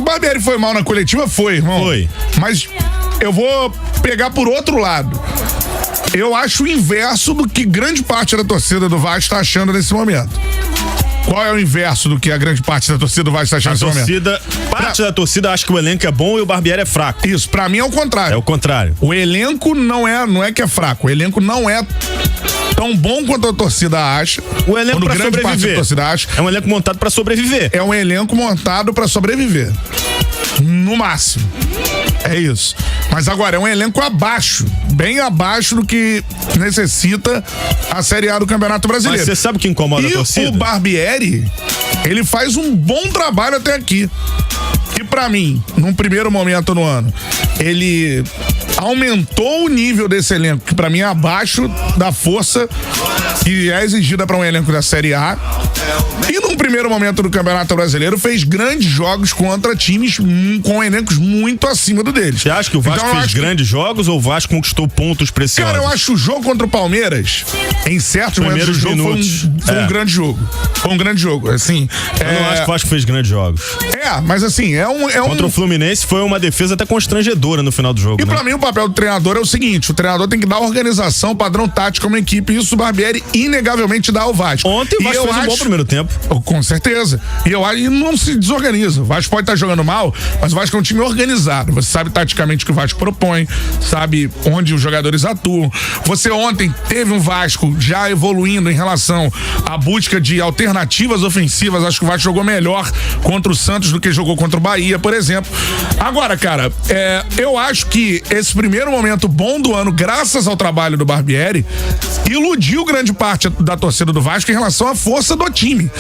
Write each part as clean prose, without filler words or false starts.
o Barbieri foi mal na coletiva, foi, irmão. Foi. Mas eu vou pegar por outro lado. Eu acho o inverso do que grande parte da torcida do Vasco está achando nesse momento. Qual é o inverso do que a grande parte da torcida do Vasco está achando nesse momento? Parte da torcida acha que o elenco é bom e o Barbieri é fraco. Isso, pra mim é o contrário. É o contrário. O elenco não é que é fraco, o elenco não é tão bom quanto a torcida acha. O elenco pra grande parte da sobreviver. torcida acha. É um elenco montado pra sobreviver. É um elenco montado pra sobreviver. No máximo. É isso. Mas agora, é um elenco abaixo, bem abaixo do que necessita a Série A do Campeonato Brasileiro. Mas você sabe o que incomoda a torcida? E o Barbieri, ele faz um bom trabalho até aqui. E pra mim, num primeiro momento no ano, ele aumentou o nível desse elenco, que pra mim é abaixo da força que é exigida pra um elenco da Série A. E num primeiro momento do Campeonato Brasileiro fez grandes jogos contra times com elencos muito acima do deles. Você acha que o Vasco fez grandes jogos ou o Vasco conquistou pontos preciosos? Cara, eu acho o jogo contra o Palmeiras, em certos momentos do jogo, foi um grande jogo. Foi um grande jogo, assim. Eu não acho que o Vasco fez grandes jogos. Mas assim, Contra o Fluminense foi uma defesa até constrangedora no final do jogo, E pra mim o papel do treinador é o seguinte, o treinador tem que dar organização, padrão tático a uma equipe, e isso o Barbieri inegavelmente dá ao Vasco. Ontem o Vasco fez um bom primeiro tempo. Com certeza. E não se desorganiza. O Vasco pode estar jogando mal, mas o Vasco é um time organizado. Você sabe taticamente o que o Vasco propõe, sabe onde os jogadores atuam. Você ontem teve um Vasco já evoluindo em relação à busca de alternativas ofensivas. Acho que o Vasco jogou melhor contra o Santos do que jogou contra o Bahia, por exemplo. Agora, cara, eu acho que esse primeiro momento bom do ano, graças ao trabalho do Barbieri, iludiu grande parte da torcida do Vasco em relação à força do time.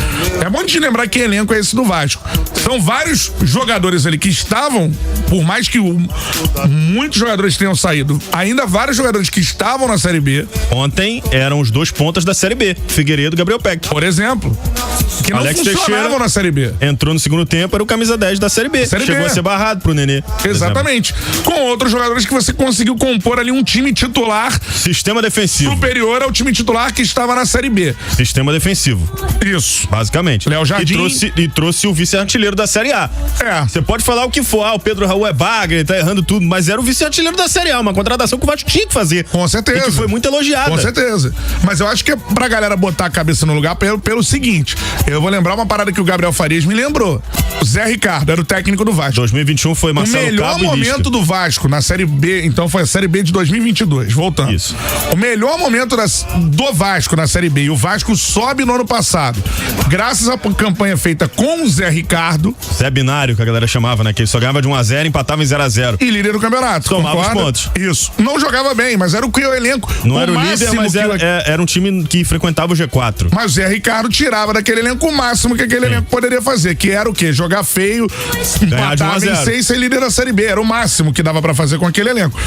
É bom de lembrar que elenco é esse do Vasco. São vários jogadores ali que estavam, por mais que muitos jogadores tenham saído, ainda vários jogadores que estavam na Série B. Ontem eram os dois pontas da Série B, Figueiredo e Gabriel Peck. Por exemplo, que não Alex funcionavam Teixeira na Série B. Entrou no segundo tempo, era o camisa 10 da Série B. Chegou a ser barrado pro Nenê. Exatamente. Com outros jogadores que você conseguiu compor ali um time titular. Sistema defensivo. Superior ao time titular que estava na Série B. Sistema defensivo. Isso. Basicamente. Léo Jardim. E trouxe o vice-artilheiro da Série A. Você pode falar o que for, o Pedro Raul é bagre, ele tá errando tudo, mas era o vice-artilheiro da Série A, uma contratação que o Vasco tinha que fazer. Com certeza. E que foi muito elogiada. Com certeza. Mas eu acho que é pra galera botar a cabeça no lugar pelo seguinte, eu vou lembrar uma parada que o Gabriel Farias me lembrou. O Zé Ricardo era o técnico do Vasco. 2021 foi Marcelo Cabo. O melhor momento do Vasco na Série B, então foi a Série B de 2022, voltando. Isso. O melhor momento do Vasco na Série B, e o Vasco sobe no ano passado, graças à campanha feita com o Zé Ricardo. Zé Binário, que a galera chamava, né? Que ele só ganhava de 1-0 e empatava em 0-0. E líder do campeonato. Tomava os pontos. Isso. Não jogava bem, mas era o que o elenco. Não era o líder, mas era um time que frequentava o G4. Mas o Zé Ricardo tirava daquele elenco o máximo que aquele elenco poderia fazer, que era o quê? Jogar feio, empatar, vencer e ser líder da Série B. Era o máximo que dava pra fazer com aquele elenco.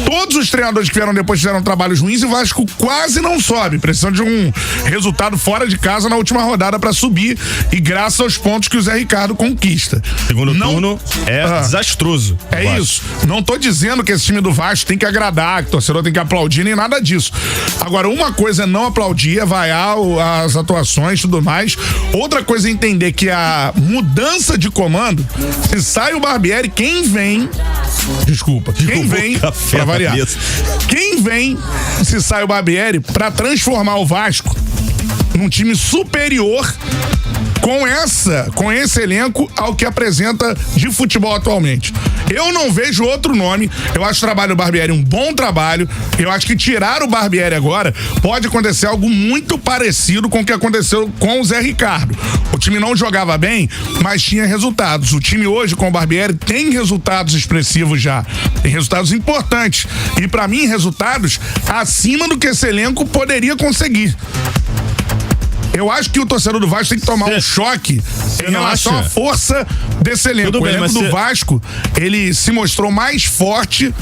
Todos os treinadores que vieram depois fizeram trabalhos ruins e o Vasco quase não sobe, precisando de um resultado fora de casa na última rodada pra subir, e graças aos pontos que o Zé Ricardo conquista. Segundo turno é desastroso. É isso. Não tô dizendo que esse time do Vasco tem que agradar, que o torcedor tem que aplaudir, nem nada disso. Agora, uma coisa é não aplaudir, é vaiar as atuações e tudo mais. Outra coisa é entender que a mudança de comando, se sai o Barbieri, quem vem pra variar, quem vem, se sai o Barbieri, pra transformar o Vasco num time superior com esse elenco ao que apresenta de futebol atualmente. Eu não vejo outro nome. Eu acho o trabalho do Barbieri um bom trabalho. Eu acho que tirar o Barbieri agora pode acontecer algo muito parecido com o que aconteceu com o Zé Ricardo. O time não jogava bem, mas tinha resultados. O time hoje com o Barbieri tem resultados expressivos já. Tem resultados importantes. E pra mim, resultados acima do que esse elenco poderia conseguir. Eu acho que o torcedor do Vasco tem que tomar um choque em relação à força desse elenco. O elenco do Vasco, ele se mostrou mais forte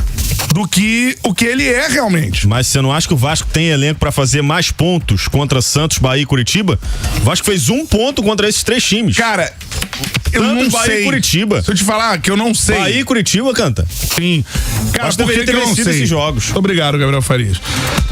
do que o que ele é realmente. Mas você não acha que o Vasco tem elenco pra fazer mais pontos contra Santos, Bahia e Curitiba? O Vasco fez 1 ponto contra esses 3 times. Cara, eu não Bahia sei. E Curitiba. Se eu te falar que eu não sei. Bahia e Curitiba, canta. Sim. Cara, por que eu não sei esses jogos? Obrigado, Gabriel Farias.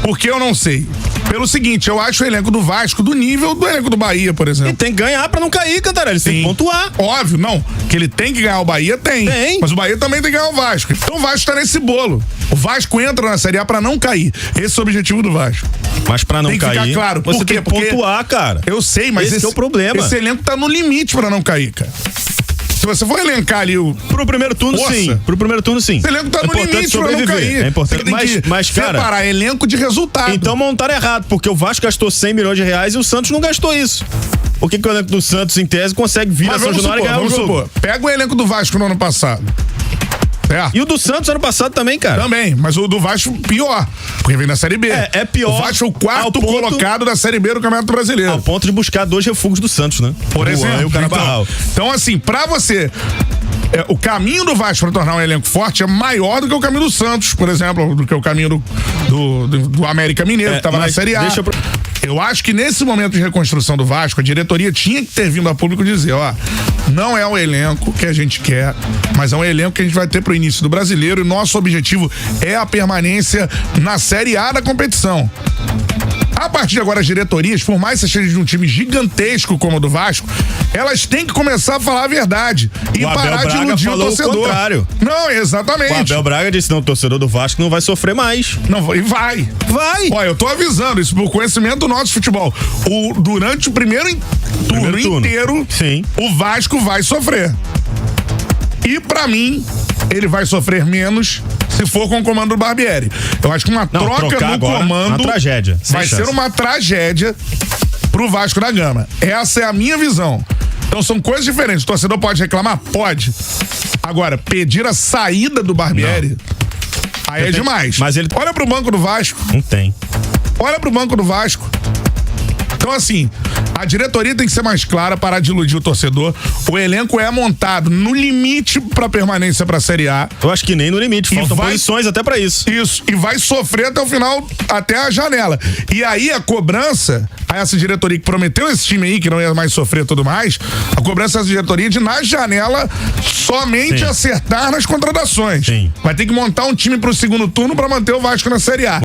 Porque eu não sei. Pelo seguinte, eu acho o elenco do Vasco do nível do elenco do Bahia, por exemplo. E tem que ganhar pra não cair, Cantarelli. Ele tem que pontuar. Óbvio, não. Que ele tem que ganhar o Bahia, tem. Mas o Bahia também tem que ganhar o Vasco. Então o Vasco tá nesse bolo. O Vasco entra na Série A pra não cair. Esse é o objetivo do Vasco. Mas pra não cair, ficar claro. você tem que pontuar, cara. Eu sei, mas esse é o problema. Esse elenco tá no limite pra não cair, cara. Se você for elencar ali Pro primeiro turno, sim. Pro primeiro turno, sim. Esse elenco tá no limite pra não cair. É importante. Mas, cara, separar elenco de resultado. Então montaram errado, porque o Vasco gastou 100 milhões de reais e o Santos não gastou isso. Por que o elenco do Santos, em tese, consegue vir a São Januário e ganhar o jogo? Pega o elenco do Vasco no ano passado. E o do Santos ano passado também, cara. Também, mas o do Vasco pior, porque vem da Série B. É pior. O Vasco é o quarto colocado da Série B do Campeonato Brasileiro. Ao ponto de buscar 2 refugos do Santos, né? Por exemplo. E o Carabarral. Então, assim, pra você... o caminho do Vasco para tornar um elenco forte é maior do que o caminho do Santos, por exemplo, do que o caminho do América Mineiro, que estava na Série A. Eu acho que nesse momento de reconstrução do Vasco, a diretoria tinha que ter vindo a público dizer, não é o elenco que a gente quer, mas é um elenco que a gente vai ter pro início do Brasileiro e nosso objetivo é a permanência na Série A da competição. A partir de agora, as diretorias, por mais que seja de um time gigantesco como o do Vasco, elas têm que começar a falar a verdade e parar de iludir o torcedor. O contrário. Não, exatamente. O Abel Braga disse, não, o torcedor do Vasco não vai sofrer mais. Não, e vai. Olha, eu tô avisando isso por conhecimento do nosso futebol. Durante o primeiro turno inteiro, sim, o Vasco vai sofrer. E pra mim, ele vai sofrer menos se for com o comando do Barbieri. Eu acho que uma troca no comando uma tragédia, vai ser uma tragédia pro Vasco da Gama. Essa é a minha visão. Então são coisas diferentes. O torcedor pode reclamar? Pode. Agora, pedir a saída do Barbieri, aí é demais. Mas ele... Olha pro banco do Vasco. Não tem. Olha pro banco do Vasco. Então, assim, a diretoria tem que ser mais clara, parar de iludir o torcedor. O elenco é montado no limite pra permanência pra Série A. Eu acho que nem no limite, faltam posições até pra isso. Isso, e vai sofrer até o final, até a janela. E aí a cobrança a essa diretoria que prometeu esse time aí, que não ia mais sofrer e tudo mais, a cobrança dessa diretoria de, na janela, somente acertar nas contratações. Sim. Vai ter que montar um time pro segundo turno pra manter o Vasco na Série A.